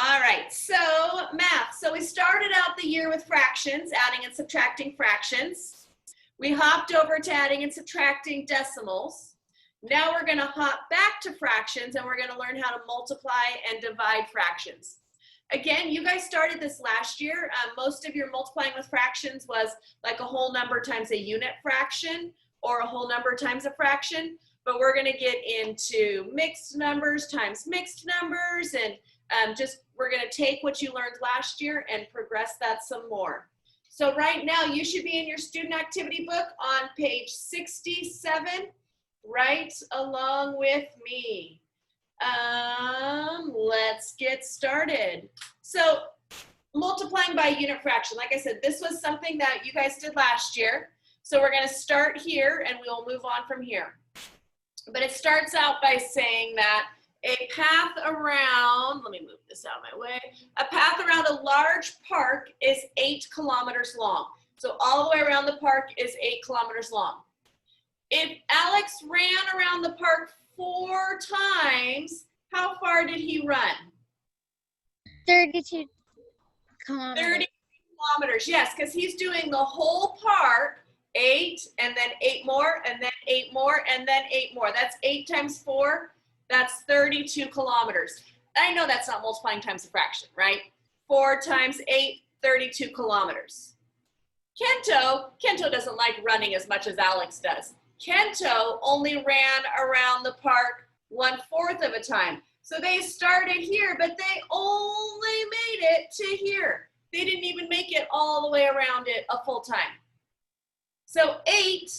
All right, so math. So we started out the year with fractions, adding and subtracting fractions. We hopped over to adding and subtracting decimals. Now we're gonna hop back to fractions and we're gonna learn how to multiply and divide fractions. Again, you guys started this last year. Most of your multiplying with fractions was like a whole number times a unit fraction or a whole number times a fraction, but we're gonna get into mixed numbers times mixed numbers, and we're gonna take what you learned last year and progress that some more. So right now you should be in your student activity book on page 67, right along with me. Let's get started. So multiplying by unit fraction, like I said, this was something that you guys did last year. So we're gonna start here and we'll move on from here. But it starts out by saying that a path around, let me move this out of my way, a path around a large park is 8 kilometers long. So all the way around the park is 8 kilometers long. If Alex ran around the park 4 times, how far did he run? 32 kilometers. 30 kilometers, yes, because he's doing the whole park, 8, and then 8 more, and then 8 more, and then 8 more. That's 8 times 4, that's 32 kilometers. I know that's not multiplying times a fraction, right? 4 times 8, 32 kilometers. Kento doesn't like running as much as Alex does. Kento only ran around the park 1/4 of a time. So they started here, but they only made it to here. They didn't even make it all the way around it a full time. So 8,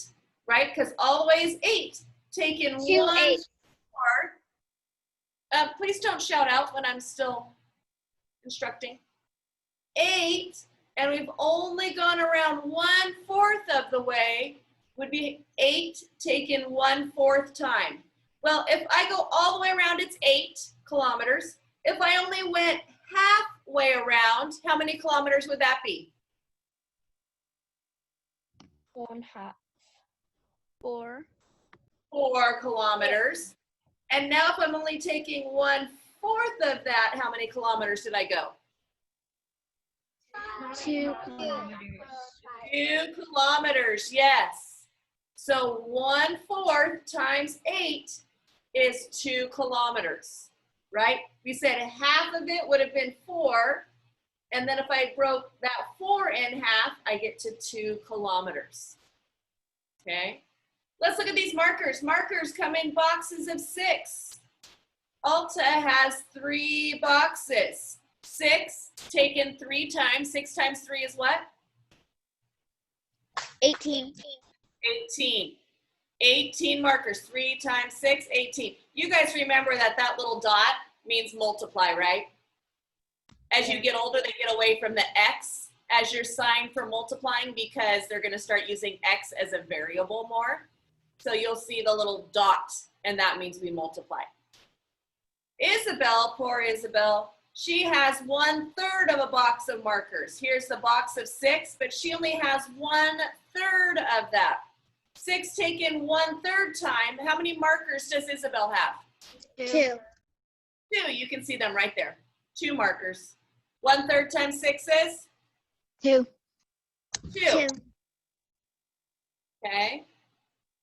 right? Because all the way is 8. Taking 1/4. Please don't shout out when I'm still instructing. 8, and we've only gone around 1/4 of the way, would be 8 taken 1/4 time. Well, if I go all the way around, it's 8 kilometers. If I only went halfway around, how many kilometers would that be? 1/2. 4. 4 kilometers. And now if I'm only taking 1/4 of that, how many kilometers did I go? 2 kilometers. 2 kilometers, yes. So 1/4 times 8 is 2 kilometers, right? We said half of it would have been 4, and then if I broke that 4 in half, I get to 2 kilometers, okay? Let's look at these markers. Markers come in boxes of 6. Alta has 3 boxes. 6 taken 3 times. 6 times 3 is what? 18. 18. 18 markers. 3 times 6, 18. You guys remember that that little dot means multiply, right? As you get older, they get away from the X as your sign for multiplying because they're going to start using X as a variable more. So you'll see the little dot, and that means we multiply. Isabel, poor Isabel, she has 1/3 of a box of markers. Here's the box of 6, but she only has 1/3 of that. 6 taken 1/3 time. How many markers does Isabel have? 2. 2. You can see them right there. 2 markers. 1/3 times 6 is? 2. 2. Okay.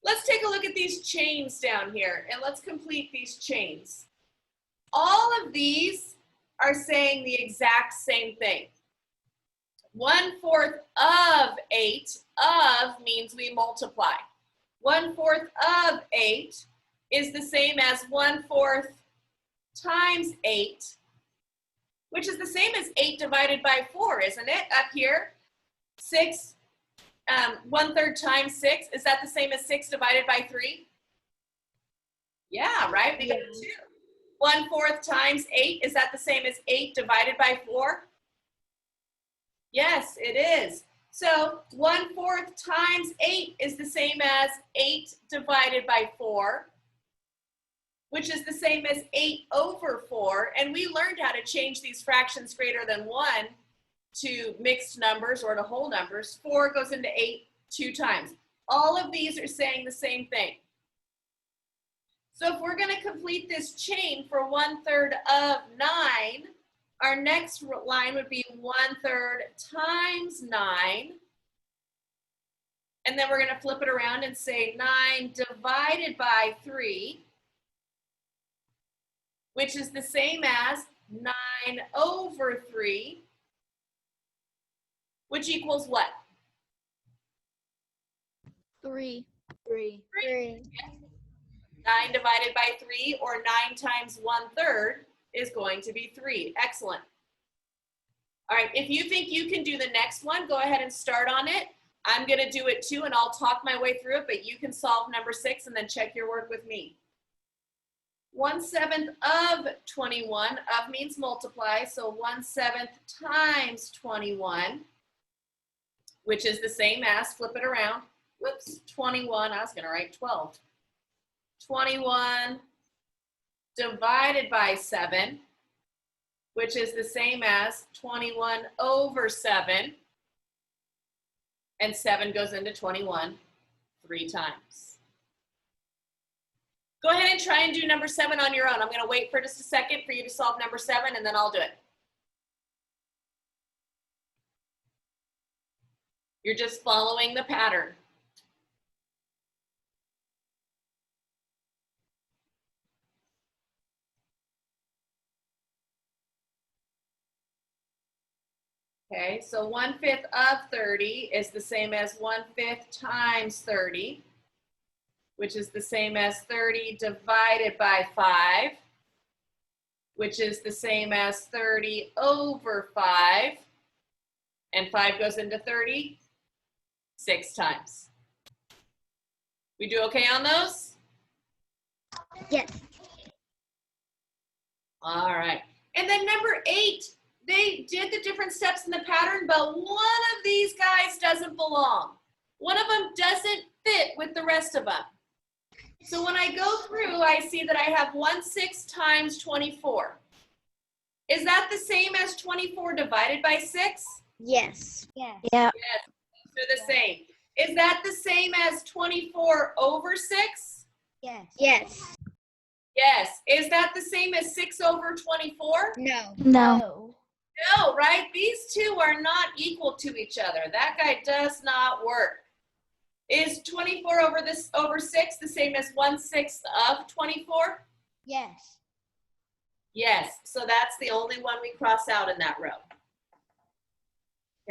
Let's take a look at these chains down here, and let's complete these chains. All of these are saying the exact same thing. 1/4 of 8, of means we multiply. 1/4 of 8 is the same as 1/4 times 8, which is the same as 8 divided by 4, isn't it? Up here, 6, 1/3 times 6, is that the same as 6 divided by 3? Yeah, right, we got 2. 1/4 times 8, is that the same as 8 divided by 4? Yes, it is. So 1/4 times 8 is the same as 8 divided by 4, which is the same as 8/4. And we learned how to change these fractions greater than 1 to mixed numbers or to whole numbers. 4 goes into 8 2 times. All of these are saying the same thing. So if we're going to complete this chain for 1/3 of 9, Our next line would be 1/3 times 9. And then we're going to flip it around and say 9 divided by 3, which is the same as 9/3, which equals what? 3. 3. 9 divided by 3, or 9 times 1/3, is going to be 3. Excellent. All right, if you think you can do the next one, go ahead and start on it. I'm going to do it too, and I'll talk my way through it, but you can solve number 6 and then check your work with me. 1/7 of 21, of means multiply, so 1/7 times 21, which is the same as, flip it around, whoops, 21, I was going to write 12. 21 divided by 7, which is the same as 21/7, and 7 goes into 21 3 times. Go ahead and try and do number 7 on your own. I'm going to wait for just a second for you to solve number 7, and then I'll do it. You're just following the pattern. Okay, so 1/5 of 30 is the same as 1/5 times 30, which is the same as 30 divided by 5, which is the same as 30/5, and 5 goes into 30 6 times. We do okay on those? Yes. All right. And then number 8, they did the different steps in the pattern, but one of these guys doesn't belong. One of them doesn't fit with the rest of them. So when I go through, I see that I have 1/6 times 24. Is that the same as 24 divided by 6? Yes. Yes. Yeah. Yes, they're the same. Is that the same as 24/6? Yes. Yes. Yes. Is that the same as 6/24? No. No. No, right? These two are not equal to each other. That guy does not work. Is 24/6 the same as 1/6 of 24? Yes. Yes, so that's the only one we cross out in that row.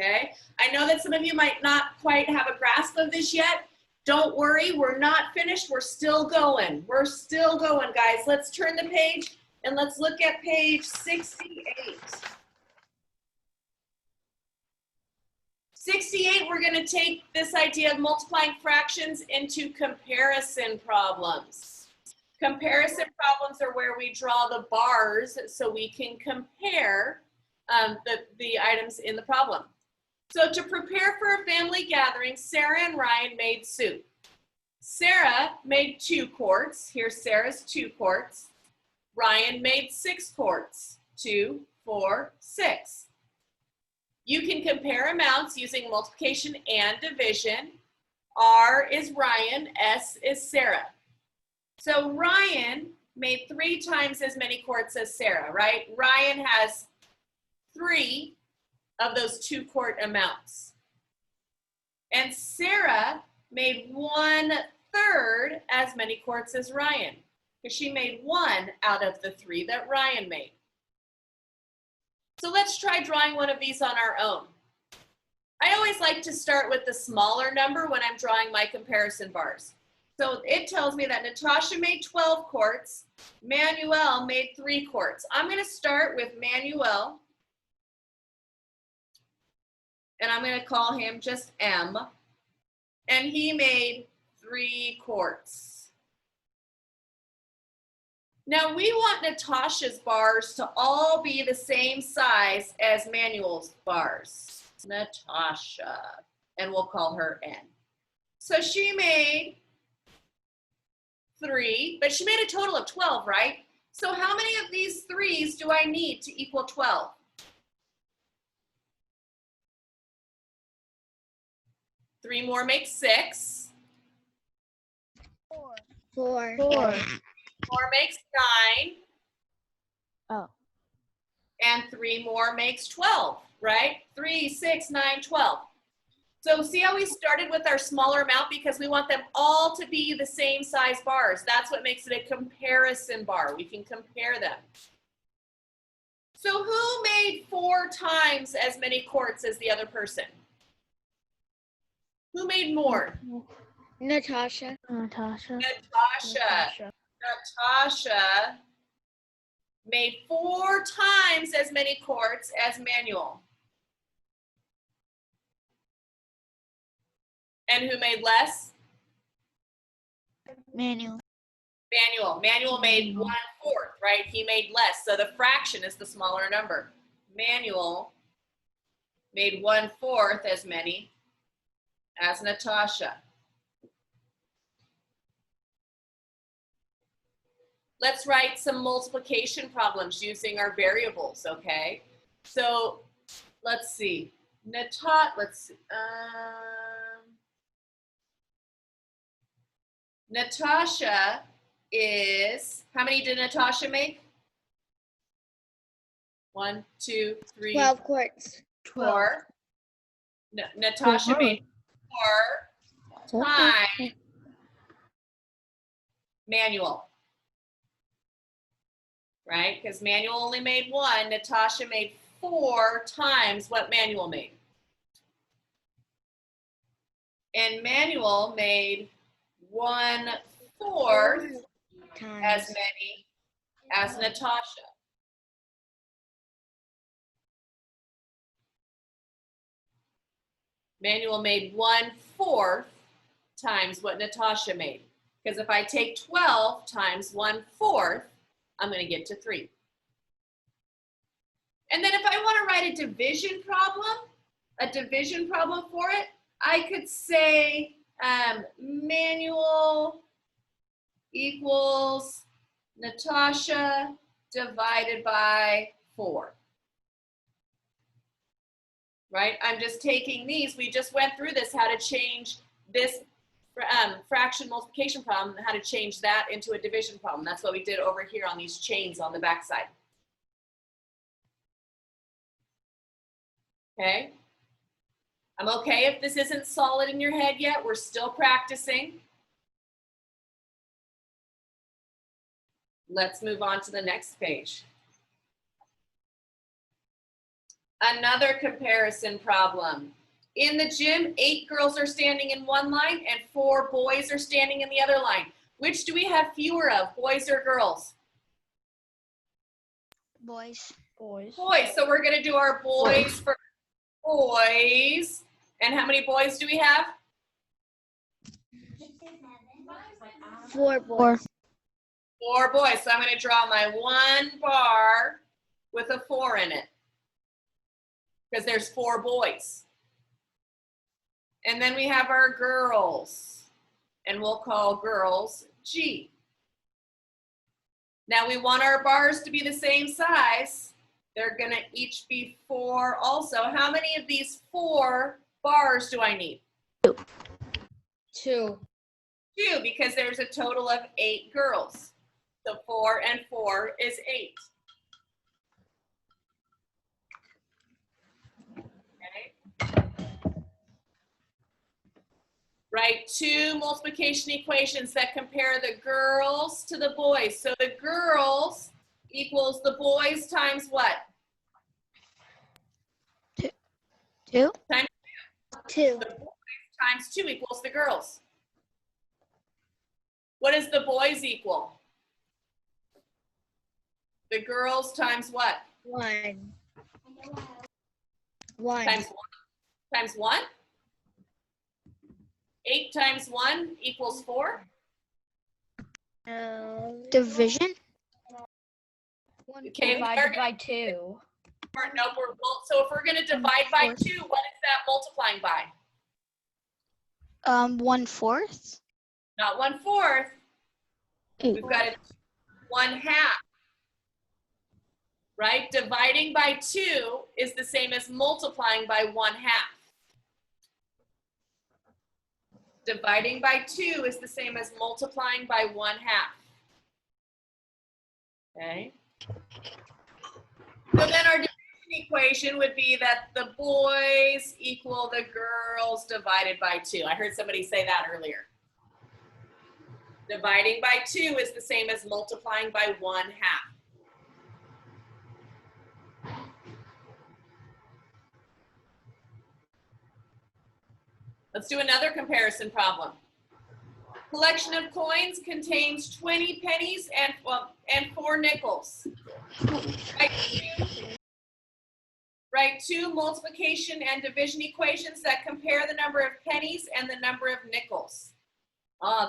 Okay, I know that some of you might not quite have a grasp of this yet. Don't worry, we're not finished. We're still going. We're still going, guys. Let's turn the page and let's look at page 68. 68, we're going to take this idea of multiplying fractions into comparison problems. Comparison problems are where we draw the bars so we can compare the items in the problem. So to prepare for a family gathering, Sarah and Ryan made soup. Sarah made 2 quarts. Here's Sarah's 2 quarts. Ryan made 6 quarts. 2, 4, 6. You can compare amounts using multiplication and division. R is Ryan, S is Sarah. So Ryan made 3 times as many quarts as Sarah, right? Ryan has 3 of those 2 quart amounts. And Sarah made 1/3 as many quarts as Ryan, because she made 1 out of the 3 that Ryan made. So let's try drawing one of these on our own. I always like to start with the smaller number when I'm drawing my comparison bars. So it tells me that Natasha made 12 quarts, Manuel made 3 quarts. I'm going to start with Manuel, and I'm going to call him just M, and he made 3 quarts. Now we want Natasha's bars to all be the same size as Manuel's bars. Natasha, and we'll call her N. So she made 3, but she made a total of 12, right? So how many of these 3s do I need to equal 12? 3 more makes 6. 4. 4. 4. 4 makes 9. Oh. And And 3 more makes 12, right? 3, 6, 9, 12. So see how we started with our smaller amount because we want them all to be the same size bars. That's what makes it a comparison bar. We can compare them. So who made 4 times as many quarts as the other person? Who made more? Natasha. Natasha. Natasha made 4 times as many quarts as Manuel. And who made less? Manuel. Manuel made 1/4, right? He made less. So the fraction is the smaller number. Manuel made 1/4 as many as Natasha. Let's write some multiplication problems using our variables, okay? So let's see. Natasha is, how many did Natasha make? 1, 2, 3, 12 quarts. 4. Natasha made 4 times Manuel. Right? Because Manuel only made 1. Natasha made 4 times what Manuel made. And Manuel made 1/4 as many as Natasha. Manuel made 1/4 times what Natasha made. Because if I take 12 times 1/4, I'm going to get to 3. And then if I want to write a division problem for it, I could say Manuel equals Natasha divided by 4. Right? I'm just taking these. We just went through this, how to change this fraction multiplication problem, how to change that into a division problem. That's what we did over here on these chains on the backside. Okay? I'm okay if this isn't solid in your head yet. We're still practicing. Let's move on to the next page. Another comparison problem. In the gym, 8 girls are standing in one line and 4 boys are standing in the other line. Which do we have fewer of, boys or girls? Boys. Boys. So we're going to do our boys for boys. And how many boys do we have? 4 boys. 4 boys. So I'm going to draw my 1 bar with a 4 in it. Because there's 4 boys. And then we have our girls. And we'll call girls G. Now we want our bars to be the same size. They're going to each be 4 also. How many of these 4 bars do I need? 2. 2, because there's a total of 8 girls. So 4 and 4 is 8. Write 2 multiplication equations that compare the girls to the boys. So the girls equals the boys times what? 2. Times 2. the boys times 2 equals the girls. What does the boys equal? The girls times what? 1. 1. Times 1? Times 1? 8 times 1 equals 4? Division. Okay, Divided by 2. No, so if we're going to divide by 2, what is that multiplying by? 1/4. Not 1/4. 8. We've got it 1/2. Right? Dividing by 2 is the same as multiplying by 1/2. Dividing by 2 is the same as multiplying by 1/2. Okay? So then our division equation would be that the boys equal the girls divided by 2. I heard somebody say that earlier. Dividing by 2 is the same as multiplying by 1/2. Let's do another comparison problem. Collection of coins contains 20 pennies and 4 nickels. Write two multiplication and division equations that compare the number of pennies and the number of nickels.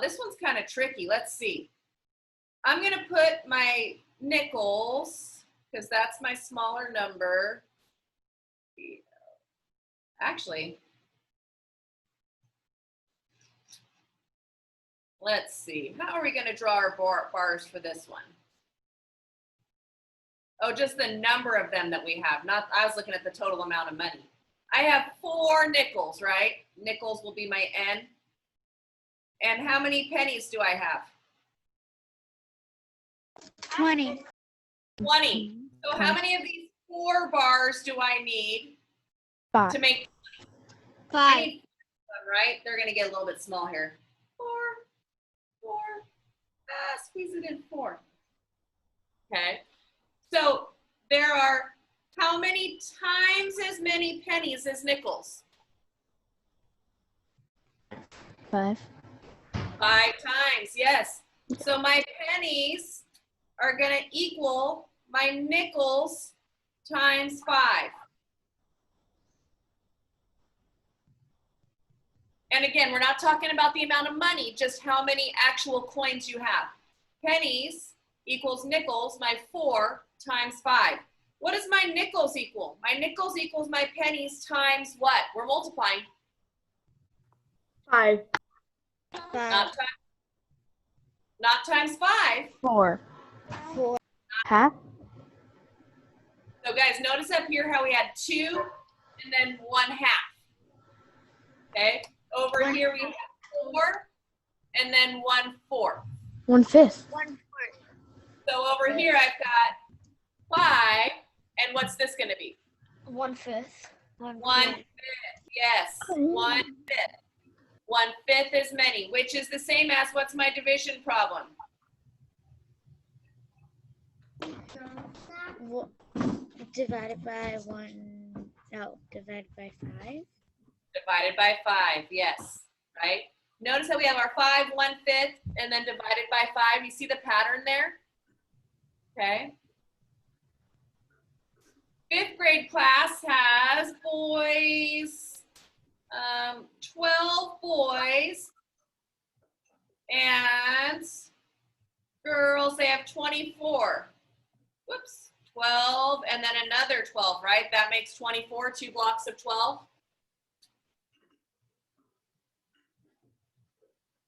This one's kind of tricky. Let's see. I'm going to put my nickels, because that's my smaller number. Actually, let's see. How are we going to draw our bars for this one? Oh, just the number of them that we have. Not, I was looking at the total amount of money. I have 4 nickels, right? Nickels will be my N. And how many pennies do I have? 20. 20. So how many of these 4 bars do I need 5. to make 5. any one, right? They're going to get a little bit small here. 4. Squeeze it in 4. Okay. So there are how many times as many pennies as nickels? 5. 5 times, yes. So my pennies are going to equal my nickels times 5. And again, we're not talking about the amount of money, just how many actual coins you have. Pennies equals nickels, my 4 times 5. What does my nickels equal? My nickels equals my pennies times what? We're multiplying. 5. 5. Not times 5. 4. 4. Half. So guys, notice up here how we had 2 and then 1/2. Okay, over here we have 4 and then 1/4. 1/5. 1/4. So over here I've got 5, and what's this going to be? 1/5. 1/5. Yes, 1/5. 1/5 is many, which is the same as what's my division problem? Divided by 1. No, divided by 5. Divided by 5, yes, right? Notice how we have our 5, 1/5, and then divided by 5. You see the pattern there? Okay. 5th grade class has boys, 12 boys, and girls, they have 24. Whoops, 12, and then another 12, right? That makes 24, 2 blocks of 12.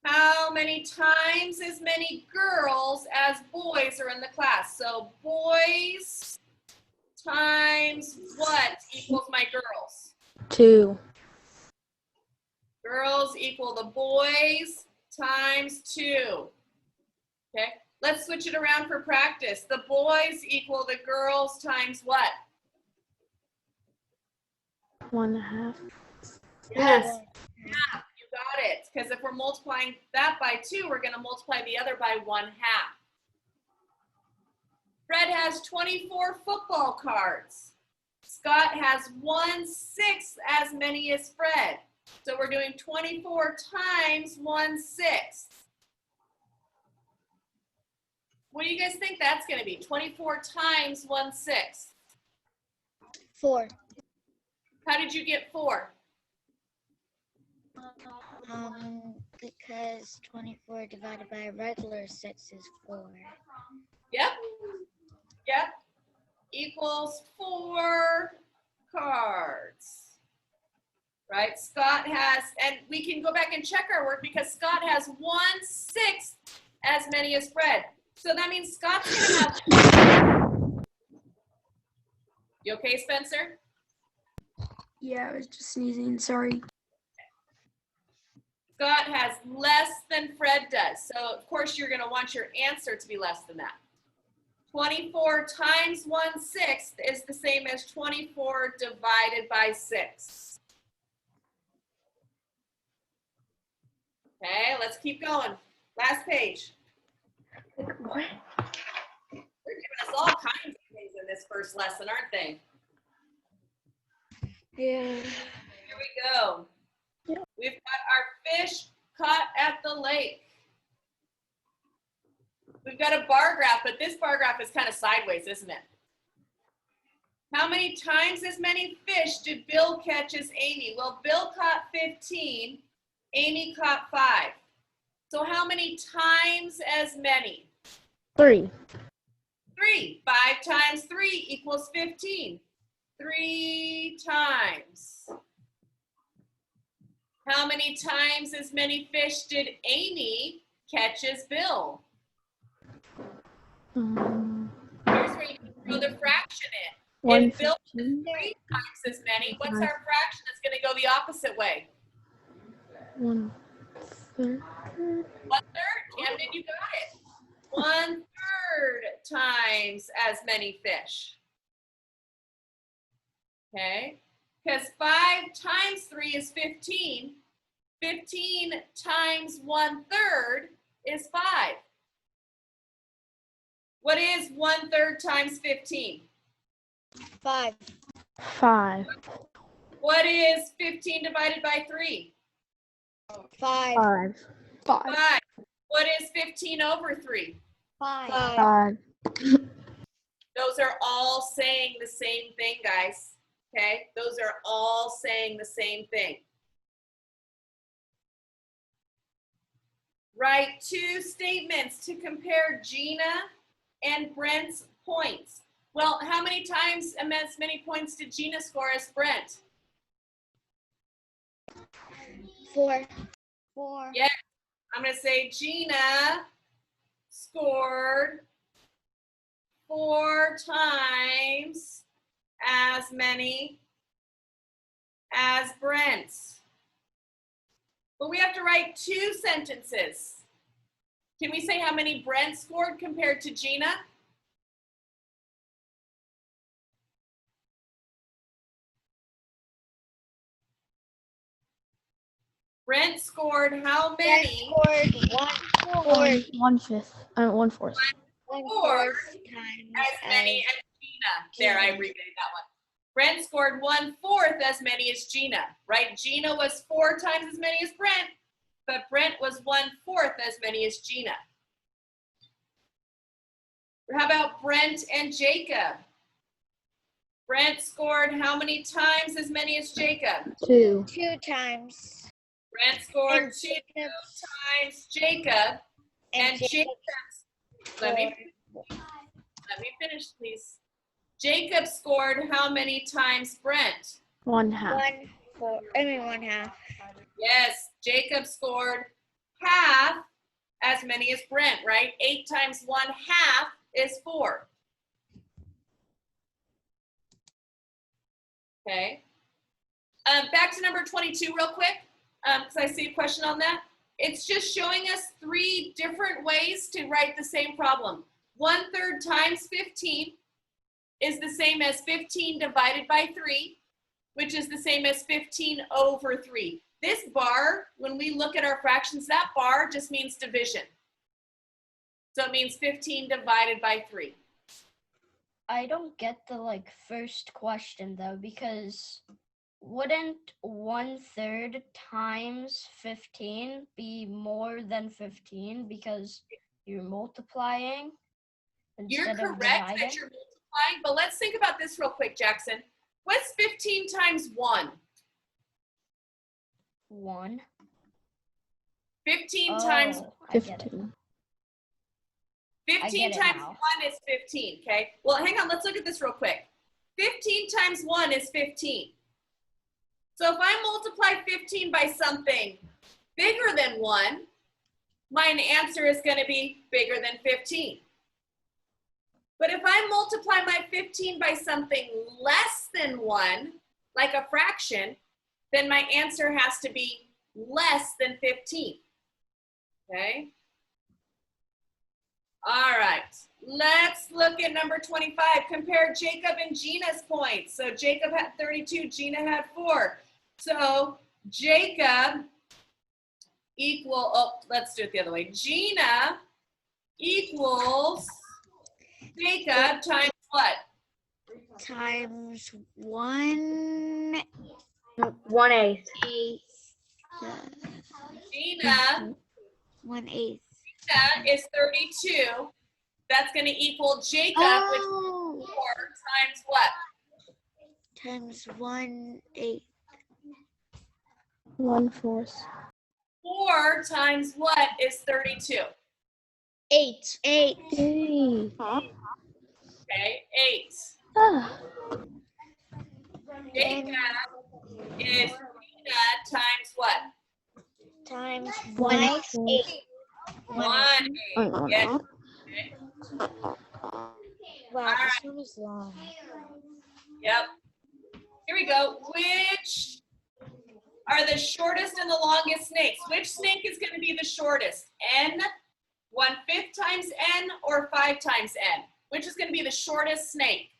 How many times as many girls as boys are in the class? So boys times what equals my girls? 2. Girls equal the boys times 2. Okay, let's switch it around for practice. The boys equal the girls times what? 1/2. Yes. Yeah, you got it. Because if we're multiplying that by 2, we're going to multiply the other by 1/2. Fred has 24 football cards. Scott has 1/6 as many as Fred. So we're doing 24 times 1/6. What do you guys think that's going to be? 24 times 1/6. 4. How did you get 4? Because 24 divided by regular 6 is 4. Yep. Yep. Equals 4 cards. Right? Scott has, and we can go back and check our work because Scott has 1/6 as many as Fred. So that means Scott's going to have. You okay, Spencer? Yeah, I was just sneezing. Sorry. Scott has less than Fred does. So of course you're going to want your answer to be less than that. 24 times 1/6 is the same as 24 divided by 6. Okay, let's keep going. Last page. What? They're giving us all kinds of things in this first lesson, aren't they? Yeah. Here we go. Yeah. We've got our fish caught at the lake. We've got a bar graph, but this bar graph is kind of sideways, isn't it? How many times as many fish did Bill catch as Amy? Well, Bill caught 15, Amy caught 5. So how many times as many? 3. 3. 5 times 3 equals 15. 3 times. How many times as many fish did Amy catch as Bill? Here's where you can throw the fraction in. If Bill has 3 times as many, what's our fraction that's going to go the opposite way? 1/3. 1/3. Camden, you got it. 1/3 times as many fish. Okay? Because 5 times 3 is 15. 15 times 1/3 is 5. What is 1/3 times 15? 5. 5. What is 15 divided by 3? 5. 5. 5. What is 15 over 3? 5. 5. Those are all saying the same thing, guys. Okay? Those are all saying the same thing. Write 2 statements to compare Gina and Brent's points. Well, how many times as many points did Gina score as Brent? 4. 4. Yeah. I'm going to say Gina scored 4 times as many as Brent. But we have to write 2 sentences. Can we say how many Brent scored compared to Gina? Brent scored how many? Scored 1/4. 1/5. 1/4. 1/4 times As many as Gina. There, I abbreviated that one. Brent scored 1/4 as many as Gina, right? Gina was 4 times as many as Brent, but Brent was 1/4 as many as Gina. How about Brent and Jacob? Brent scored how many times as many as Jacob? 2. 2 times. Brent scored And 2 Jacob's times Jacob, and Jacob's let me finish, please. Jacob scored how many times Brent? 1/2. 1/4. Yes, Jacob scored half as many as Brent, right? 8 times 1/2 is 4. Okay. Back to number 22 real quick, because I see a question on that. It's just showing us 3 different ways to write the same problem. 1/3 times 15 is the same as 15 divided by 3, which is the same as 15 over 3. This bar, when we look at our fractions, that bar just means division. So it means 15 divided by 3. I don't get the first question though, because wouldn't 1/3 times 15 be more than 15 because you're multiplying You're instead of correct dividing? that you're multiplying, but let's think about this real quick, Jackson. What's 15 times 1? 1. 15 times I get it. 15. 15 get it times now. 1 is 15, okay? Well, hang on, let's look at this real quick. 15 times 1 is 15. So if I multiply 15 by something bigger than 1, my answer is going to be bigger than 15. But if I multiply my 15 by something less than 1, like a fraction, then my answer has to be less than 15. Okay? All right. Let's look at number 25. Compare Jacob and Gina's points. So Jacob had 32, Gina had 4. So Jacob let's do it the other way. Gina equals Jacob times what? Times 1/8. Gina 1/8. is 32. That's going to equal Jacob, which is 4 times what? Times 1/8. 1/4. 4 times what is 32? 8. 8. Yay. Okay, 8. Ah. Jacob is Gina times what? Times 1/8. 1/8. Yes. Okay. Wow, this one is long. Yep. Here we go. Which are the shortest and the longest snakes? Which snake is going to be the shortest? N, 1/5 times N, or 5 times N? Which is going to be the shortest snake?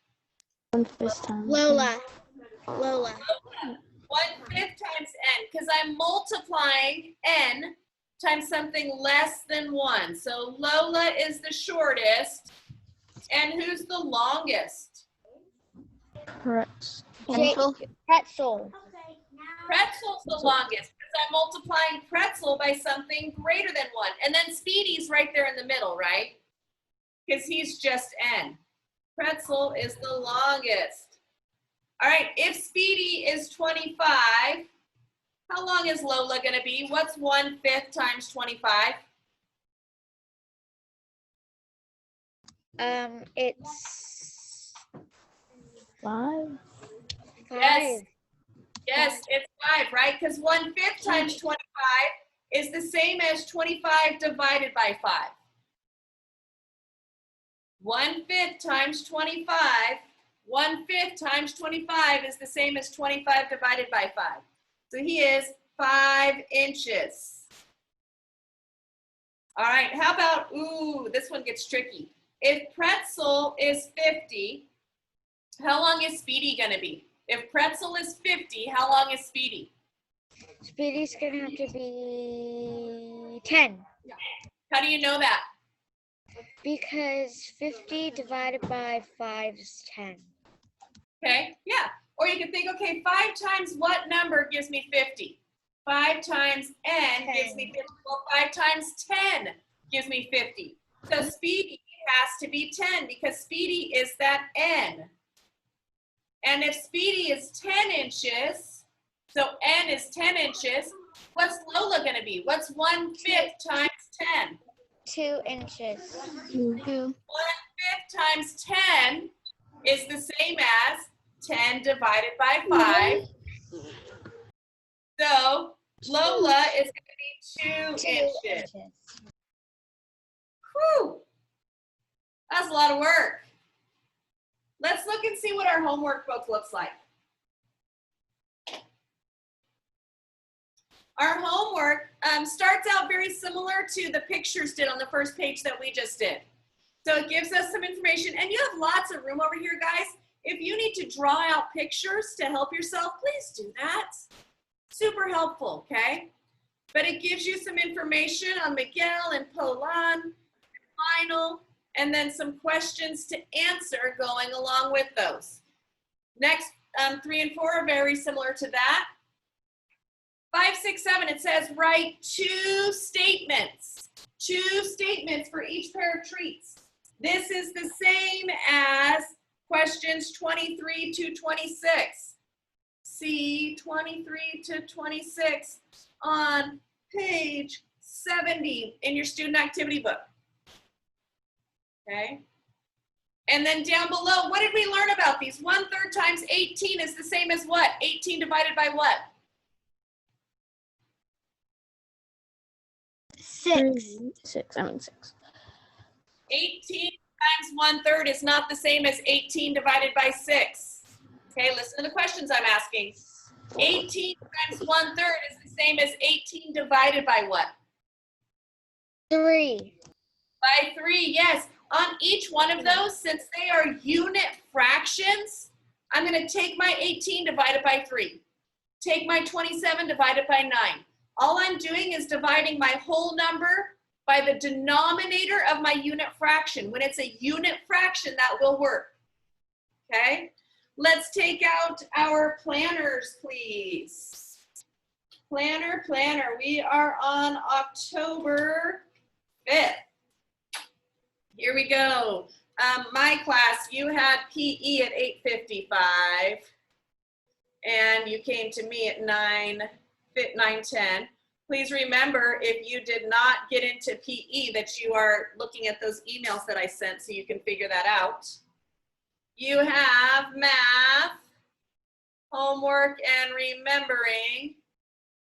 1/5 times. Lola. 1/5 times N, because I'm multiplying N times something less than 1. So Lola is the shortest. And who's the longest? Pretzel. Pretzel. Pretzel's the longest because I'm multiplying pretzel by something greater than 1. And then Speedy's right there in the middle, right? Because he's just N. Pretzel is the longest. All right, if Speedy is 25, how long is Lola going to be? What's 1/5 times 25? It's 5. 5. Yes, it's 5, right? Because 1/5 times 25 is the same as 25 divided by 5. 1/5 times 25, 1/5 times 25 is the same as 25 divided by 5. So he is 5 inches. All right, how about, this one gets tricky. If Pretzel is 50, how long is Speedy gonna be? If Pretzel is 50, how long is Speedy? Speedy's gonna have to be 10. How do you know that? Because 50 divided by 5 is 10. Okay, yeah. Or you can think, okay, 5 times what number gives me 50? 5 times N gives me 50. Well, 5 times 10 gives me 50. So Speedy has to be 10 because Speedy is that N. And if Speedy is 10 inches, so N is 10 inches, what's Lola going to be? What's 1/5 times 10? 2 inches. 1/5 times 10 is the same as 10 divided by 5. So Lola is going to be 2 inches. Whew. That's a lot of work. Let's look and see what our homework book looks like. Our homework starts out very similar to the pictures did on the first page that we just did. So it gives us some information, and you have lots of room over here, guys. If you need to draw out pictures to help yourself, please do that. Super helpful, okay? But it gives you some information on Miguel and Polan, Lionel, and then some questions to answer going along with those. Next, 3 and 4 are very similar to that. 5, 6, 7, it says write 2 statements. 2 statements for each pair of treats. This is the same as questions 23 to 26. See 23 to 26 on page 70 in your student activity book. Okay. And then down below, what did we learn about these? 1/3 times 18 is the same as what? 18 divided by what? 6. 6. 18 times 1/3 is not the same as 18 divided by 6. Okay, listen to the questions I'm asking. 18 times 1/3 is the same as 18 divided by what? 3. By 3, yes. On each one of those, since they are unit fractions, I'm going to take my 18 divided by 3. Take my 27 divided by 9. All I'm doing is dividing my whole number by the denominator of my unit fraction. When it's a unit fraction, that will work. Okay? Let's take out our planners, please. Planner. We are on October 5th. Here we go. My class, you had PE at 8:55, and you came to me at 9:10. Please remember, if you did not get into PE, that you are looking at those emails that I sent so you can figure that out. You have math, homework, and remembering,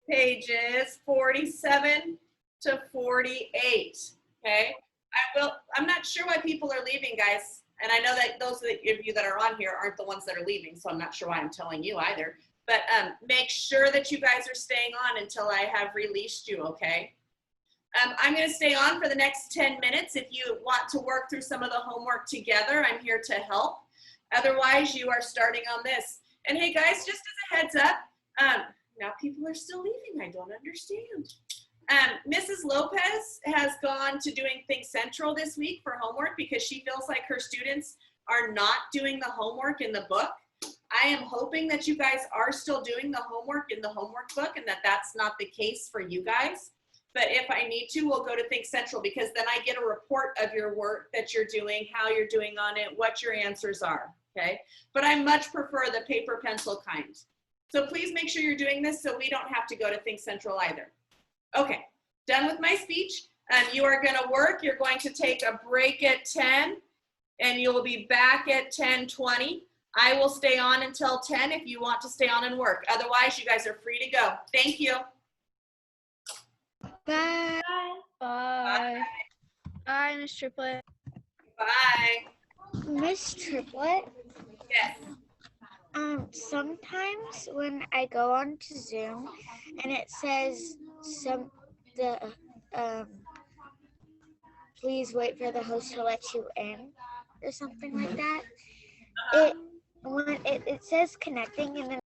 pages 47 to 48, okay? I'm not sure why people are leaving, guys. And I know that those of you that are on here aren't the ones that are leaving, so I'm not sure why I'm telling you either. But make sure that you guys are staying on until I have released you, okay? I'm going to stay on for the next 10 minutes. If you want to work through some of the homework together, I'm here to help. Otherwise, you are starting on this. And hey, guys, just as a heads up, now people are still leaving. I don't understand. Mrs. Lopez has gone to doing Think Central this week for homework because she feels like her students are not doing the homework in the book. I am hoping that you guys are still doing the homework in the homework book and that that's not the case for you guys. But if I need to, we'll go to Think Central because then I get a report of your work that you're doing, how you're doing on it, what your answers are, okay? But I much prefer the paper pencil kind. So please make sure you're doing this so we don't have to go to Think Central either. Okay, done with my speech. You are going to work. You're going to take a break at 10, and you will be back at 10:20. I will stay on until 10 if you want to stay on and work. Otherwise, you guys are free to go. Thank you. Bye. Bye. Bye, Miss Triplet. Bye. Miss Triplet, Yes. sometimes when I go on to Zoom and it says please wait for the host to let you in or something like that, when it says connecting and then